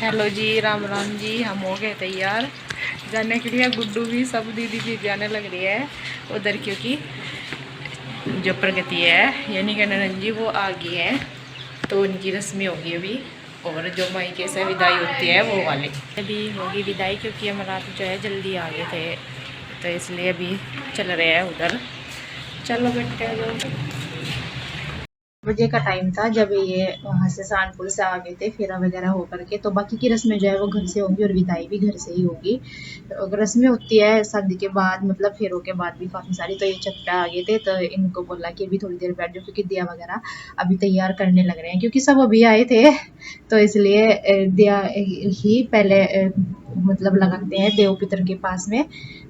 Hello जी, राम राम जी। हम हो गए तैयार जाने के लिए। गुड्डू भी, सब दीदी भी जाने लग रही है उधर, क्योंकि जो प्रगति है यानी कि ननन जी वो आ गई है, तो उनकी रस्में होगी अभी। और जो मायके से विदाई होती है वो वाली अभी होगी विदाई, क्योंकि हम रात जो है जल्दी आ गए थे, तो इसलिए अभी चल रहे हैं उधर। चलो बेटे, जो बजे का टाइम था जब ये वहाँ से सहारनपुर से आ गए थे फेरा वगैरह होकर के, तो बाकी की रस्में जो है वो घर से होंगी और विदाई भी घर से ही होगी। तो रस्में होती है शादी के बाद, मतलब फेरों के बाद भी काफ़ी सारी। तो ये छत पे आ गए थे, तो इनको बोला कि अभी थोड़ी देर बैठ जाओ, क्योंकि दिया वगैरह अभी तैयार करने लग रहे हैं, क्योंकि सब अभी आए थे। तो इसलिए दिया ही पहले मतलब लगाते हैं देव पितर के पास में।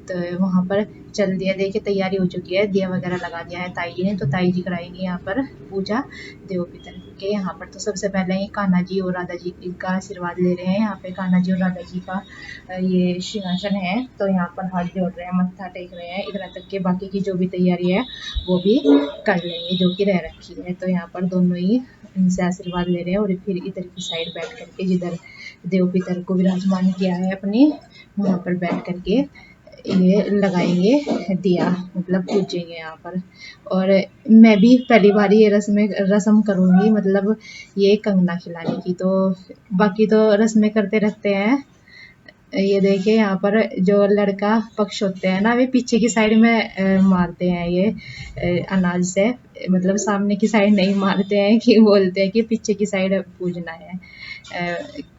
तो वहाँ पर चल दिया देखिए, तैयारी हो चुकी है, दिया वगैरह लगा दिया है ताई जी ने। तो ताई जी कराएंगे यहाँ पर पूजा देव पितर के यहाँ पर। तो सबसे पहले ये कान्हा जी और राधा जी का आशीर्वाद ले रहे हैं। यहाँ पे कान्हा जी और राधा जी का ये सिंहासन है, तो यहाँ पर हाथ जोड़ रहे हैं, मत्था टेक रहे हैं। इधर तक के बाकी की जो भी तैयारी है वो भी कर लेंगे जो कि रह रखी है। तो यहाँ पर दोनों ही इनसे आशीर्वाद ले रहे हैं, और फिर इधर की साइड बैठ करके जिधर देव पितर को विराजमान किया है अपने, वहाँ पर बैठ करके ये लगाएंगे दिया, मतलब पूजेंगे यहाँ पर। और मैं भी पहली बार ये रस्म करूँगी, मतलब ये कंगना खिलाने की। तो बाकी तो रस्में करते रहते हैं। ये देखिए यहाँ पर जो लड़का पक्ष होते हैं ना, वे पीछे की साइड में मारते हैं ये अनाज से, मतलब सामने की साइड नहीं मारते हैं, कि बोलते हैं कि पीछे की साइड पूजना है।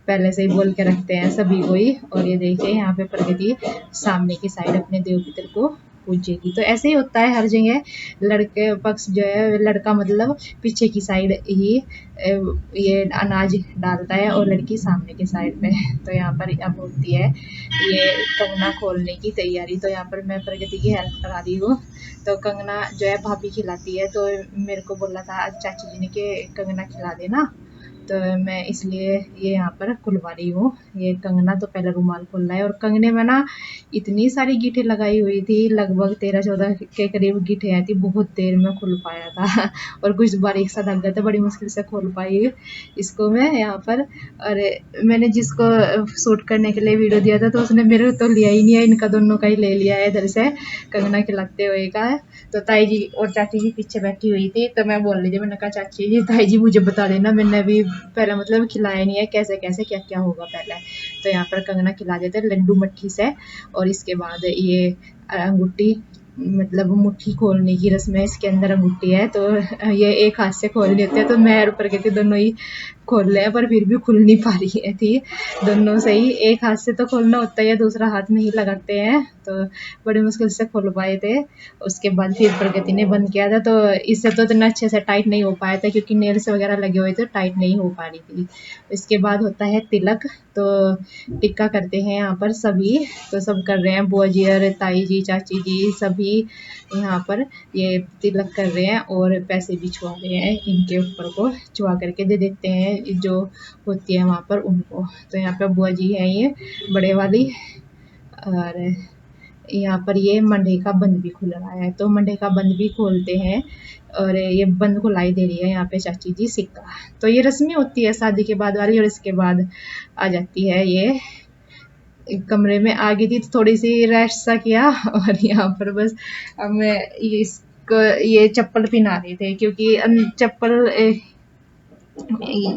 पहले से ही बोल के रखते हैं सभी को ही। और ये देखिए यहाँ पे प्रगति सामने की साइड अपने देव पितर को पूजेगी। तो ऐसे ही होता है हर जगह, लड़के पक्ष जो है, लड़का मतलब पीछे की साइड ही ये अनाज डालता है, और लड़की सामने की साइड पे। तो यहाँ पर अब होती है ये कंगना खोलने की तैयारी। तो यहाँ पर मैं प्रगति की हेल्प करा रही हूँ। तो कंगना जो है भाभी खिलाती है, तो मेरे को बोला था चाची जी ने कि कंगना खिला देना, तो मैं इसलिए ये यहाँ पर खुलवा रही हूँ। ये कंगना तो पहले रुमाल खोलना है, और कंगने में ना इतनी सारी गीठे लगाई हुई थी, लगभग 13-14 के करीब गीठे आई थी। बहुत देर में खुल पाया था और कुछ बारीक सा धागा था, बड़ी मुश्किल से खोल पाई इसको मैं यहाँ पर। और मैंने जिसको शूट करने के लिए वीडियो दिया था, तो उसने मेरे तो लिया ही नहीं है, इनका दोनों का ही ले लिया है इधर से कंगना खिलाते हुए का। तो ताई जी और चाची जी पीछे बैठी हुई थी, तो मैं बोल रही थी, मैंने कहा चाची जी ताई जी मुझे बता देना, मैंने अभी पहले मतलब खिलाया नहीं है, कैसे कैसे क्या क्या होगा पहले। तो यहाँ पर कंगना खिला देते लड्डू मट्ठी से, और इसके बाद ये अंगूठी, मतलब मुट्ठी खोलने की रस्म है, इसके अंदर अंगूठी है। तो ये एक हाथ से खोल देते हैं, तो मैं और प्रगति दोनों ही खोल रहे हैं, पर फिर भी खुल नहीं पा रही है थी दोनों से ही। एक हाथ से तो खोलना होता है, दूसरा हाथ में ही लगाते हैं, तो बड़ी मुश्किल से खोल पाए थे। उसके बाद फिर प्रगति ने बंद किया था, तो इससे तो इतना अच्छे से टाइट नहीं हो पाया था, क्योंकि नेल्स वगैरह लगे हुए थे, टाइट नहीं हो पा रही थी। इसके बाद होता है तिलक। तो टिक्का करते हैं यहाँ पर सभी, तो सब कर रहे हैं, बुआ जी और ताई जी चाची जी सभी यहाँ पर ये तिलक कर रहे हैं, और पैसे भी छुआ रहे हैं, इनके ऊपर को छुआ करके दे देते हैं जो होती है वहाँ पर उनको। तो यहाँ पर बुआ जी है ये बड़े वाली, और यहाँ पर ये मंडे का बंद भी खुल रहा है, तो मंडे का बंद भी खोलते हैं। और ये बंद खुलाई दे रही है यहाँ पे चाची जी सिक्का। तो ये रस्में होती है शादी के बाद वाली। और इसके बाद आ जाती है ये कमरे में आ गई थी, तो थोड़ी सी रेस्ट सा किया, और यहाँ पर बस अब मैं इसको ये चप्पल पहना रहे थे, क्योंकि चप्पल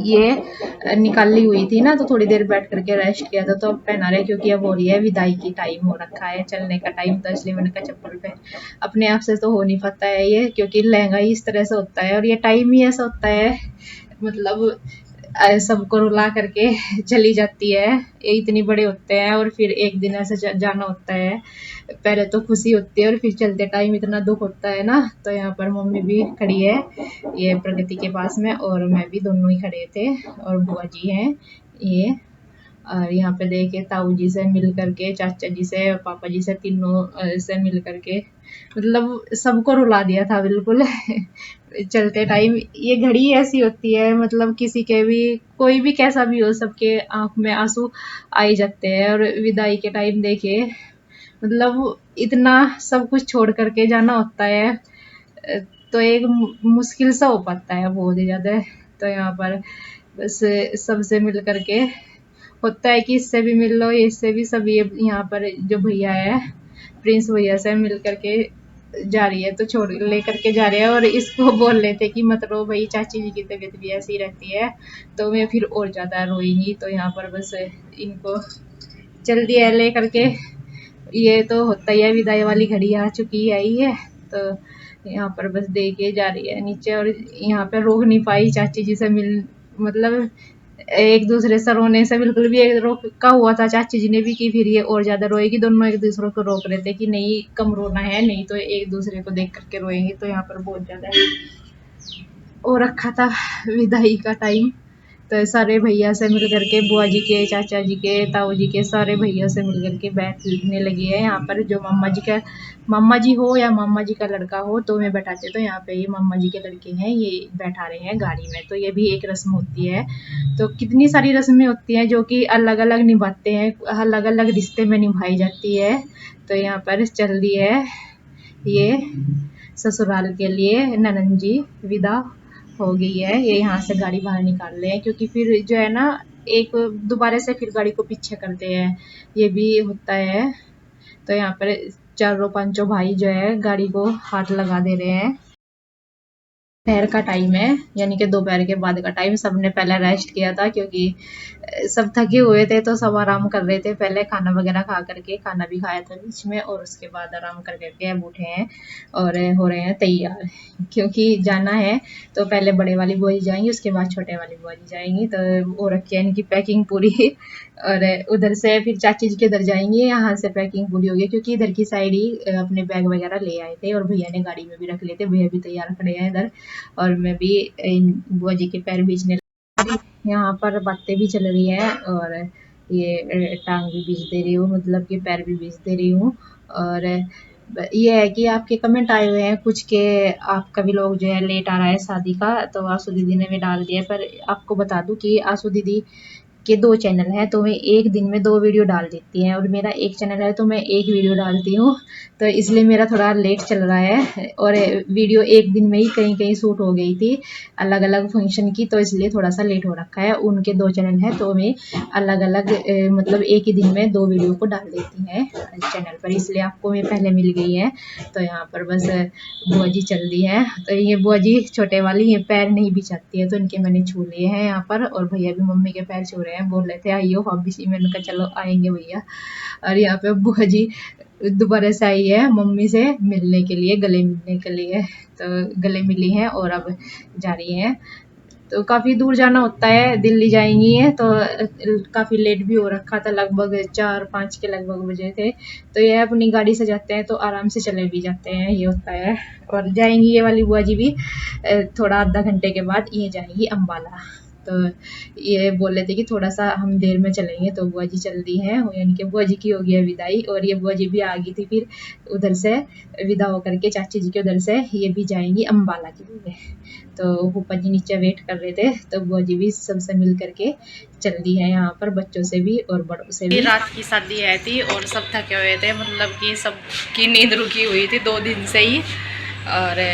ये निकाली हुई थी ना, तो थोड़ी देर बैठ करके रेस्ट किया था, तो अब पहना रहे, क्योंकि अब हो रही है विदाई की टाइम हो रखा है, चलने का टाइम, तो इसलिए मैंने कहा चप्पल पे। अपने आप से तो हो नहीं पाता है ये, क्योंकि लहंगा ही इस तरह से होता है, और ये टाइम ही ऐसा होता है, मतलब सबको रुला करके चली जाती है। ये इतने बड़े होते हैं, और फिर एक दिन ऐसे जाना होता है, पहले तो खुशी होती है, और फिर चलते टाइम इतना दुख होता है ना। तो यहाँ पर मम्मी भी खड़ी है ये प्रगति के पास में, और मैं भी, दोनों ही खड़े थे, और बुआ जी हैं ये। और यहाँ पे देखे ताऊ जी से मिल करके, चाचा जी से, पापा जी से, तीनों से मिल करके, मतलब सबको रुला दिया था बिल्कुल चलते टाइम। ये घड़ी ऐसी होती है, मतलब किसी के भी, कोई भी कैसा भी हो, सबके आंख में आंसू आ ही जाते हैं। और विदाई के टाइम देखिए, मतलब इतना सब कुछ छोड़ करके जाना होता है, तो एक मुश्किल सा हो पाता है बहुत ही ज़्यादा। तो यहाँ पर बस सबसे मिल करके होता है कि इससे भी मिल लो, इससे भी। सब ये यहाँ पर जो भैया है प्रिंस भैया से मिल करके जा रही है, तो छोड़ ले करके जा रहे हैं। और इसको बोल रहे थे कि मत रो भाई, चाची जी की तबीयत भी ऐसी रहती है, तो मैं फिर और ज़्यादा रोएंगी। तो यहाँ पर बस इनको चल दिया ले करके। ये तो होता ही है, विदाई वाली घड़ी आ चुकी है ही है। तो यहाँ पर बस दे के जा रही है नीचे। और यहाँ पे रोक नहीं पाई चाची जी से मिल, मतलब एक दूसरे से रोने से बिल्कुल भी एक रोका हुआ था चाची जी ने भी कि फिर ये और ज्यादा रोएगी। दोनों एक दूसरे को रोक रहे थे कि नहीं कम रोना है, नहीं तो एक दूसरे को देख करके रोएंगे। तो यहाँ पर बहुत ज्यादा और रखा था विदाई का टाइम। तो सारे भैया से मिल करके, बुआ जी के, चाचा जी के, ताऊ जी के, सारे भैया से मिल करके बैठने लगी है यहाँ पर। जो मामा जी हो या मामा जी का लड़का हो तो मैं बैठाते। तो यहाँ पे ये मामा जी के लड़के हैं, ये बैठा रहे हैं गाड़ी में। तो ये भी एक रस्म होती है। तो कितनी सारी रस्में होती हैं जो कि अलग अलग निभाते हैं, अलग अलग रिश्ते में निभाई जाती है। तो यहाँ पर चल रही है ये ससुराल के लिए ननंद जी विदा हो गई है। ये यहाँ से गाड़ी बाहर निकाल रहे हैं, क्योंकि फिर जो है ना एक दोबारा से फिर गाड़ी को पीछे करते हैं, ये भी होता है। तो यहाँ पर चारों पांचों भाई जो है गाड़ी को हाथ लगा दे रहे हैं। दोपहर का टाइम है, यानी कि दोपहर के बाद का टाइम। सबने पहले रेस्ट किया था, क्योंकि सब थके हुए थे। तो सब आराम कर रहे थे, पहले खाना वगैरह खा करके, खाना भी खाया था बीच में, और उसके बाद आराम कर करके अब उठे हैं और हो रहे हैं तैयार, क्योंकि जाना है। तो पहले बड़े वाली बुआ जी जाएंगी, उसके बाद छोटे वाली बुआ जी जाएंगी। तो वो रखी है इनकी पैकिंग पूरी। और उधर से फिर चाची जी के उधर जाएंगे, यहाँ से पैकिंग पूरी हो गई, क्योंकि इधर की साइड ही अपने बैग वगैरह ले आए थे, और भैया ने गाड़ी में भी रख लिए थे। भैया भी तैयार खड़े हैं इधर, और मैं भी बुआ जी के पैर बीचने लगी। यहाँ पर बातें भी चल रही है, और ये टांग भी बीच दे रही हूँ, मतलब कि पैर भी बीच दे रही हूँ। और ये है कि आपके कमेंट आए हुए हैं कुछ के आपका भी लोग जो है लेट आ रहा है शादी का, तो आंसू दीदी ने भी डाल दिया। पर आपको बता दूं कि आंसू दीदी के 2 चैनल हैं, तो मैं एक दिन में 2 वीडियो डाल देती हैं, और मेरा एक चैनल है तो मैं एक वीडियो डालती हूँ। तो इसलिए मेरा थोड़ा लेट चल रहा है। और वीडियो एक दिन में ही कहीं कहीं शूट हो गई थी अलग अलग फंक्शन की, तो इसलिए थोड़ा सा लेट हो रखा है। उनके 2 चैनल है, तो मैं अलग अलग मतलब एक ही दिन में 2 वीडियो को डाल देती हैं चैनल पर, इसलिए आपको मैं पहले मिल गई है। तो यहाँ पर बस बुआ जी चल रही है। तो ये बुआ जी छोटे वाली, ये पैर नहीं बिछाती है, तो इनके मैंने छू लिए हैं यहाँ पर। और भैया भी मम्मी के पैर छू रहे हैं, बोल रहे थे आइयो वापिस। मैंने कहा चलो आएंगे भैया। और यहाँ पे बुआ जी दोबारा से आई है मम्मी से मिलने के लिए, गले मिलने के लिए। तो गले मिली हैं और अब जा रही हैं। तो काफ़ी दूर जाना होता है, दिल्ली जाएंगी है, तो काफ़ी लेट भी हो रखा था, लगभग 4-5 के लगभग बजे थे। तो ये अपनी गाड़ी से जाते हैं तो आराम से चले भी जाते हैं, ये होता है। और जाएंगी ये वाली बुआ जी भी थोड़ा आधा घंटे के बाद ये जाएंगी अम्बाला। तो ये बोल रहे थे कि थोड़ा सा हम देर में चलेंगे, तो बुआ जी चल दी हैं, यानी कि बुआ जी की हो गई है विदाई। और ये बुआ जी भी आ गई थी फिर उधर से विदा होकर के, चाची जी के उधर से ये भी जाएंगी अम्बाला के लिए। तो फूफा जी नीचे वेट कर रहे थे, तो बुआ जी भी सबसे मिल करके चल दी है यहाँ पर, बच्चों से भी और बड़ों से भी। रात की शादी है थी और सब थके हुए थे, मतलब कि सबकी नींद रुकी हुई थी 2 दिन से ही। और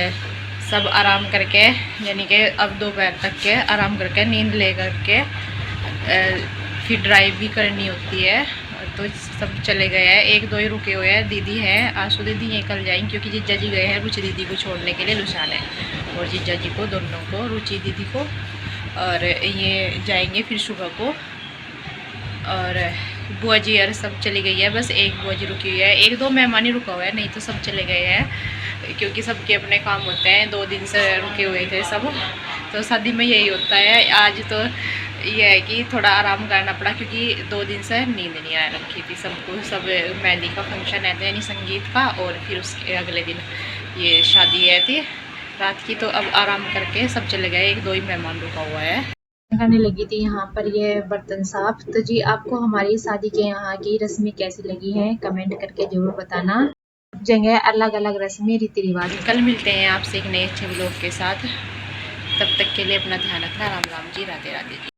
सब आराम करके, यानी कि अब दोपहर तक के आराम करके नींद ले करके फिर ड्राइव भी करनी होती है। तो सब चले गए हैं, 1-2 ही रुके हुए हैं। दीदी है, आंसू दीदी ये कल जाएंगी, क्योंकि जीजा जी गए हैं रुचि दीदी को छोड़ने के लिए लुसाने, और जीजा जी को दोनों को, रुचि दीदी को। और ये जाएंगे फिर सुबह को। और बुआ जी यार सब चली गई है, बस एक बुआ जी रुकी हुई है, 1-2 मेहमान ही रुका हुआ है, नहीं तो सब चले गए हैं, क्योंकि सबके अपने काम होते हैं। 2 दिन से रुके हुए थे सब, तो शादी में यही होता है। आज तो ये है कि थोड़ा आराम करना पड़ा, क्योंकि 2 दिन से नींद नहीं आ रखी थी सबको। सब मेहंदी का फंक्शन है, यानी संगीत का, और फिर उसके अगले दिन ये शादी है थी रात की। तो अब आराम करके सब चले गए, 1-2 ही मेहमान रुका हुआ है। करने लगी थी यहाँ पर ये बर्तन साफ। तो जी आपको हमारी शादी के यहाँ की रस्में कैसी लगी हैं कमेंट करके जरूर बताना। जगह अलग अलग रस्में रीति रिवाज। कल मिलते हैं आपसे एक नए अच्छे व्लॉग के साथ, तब तक के लिए अपना ध्यान रखना। राम राम जी, राधे राधे जी।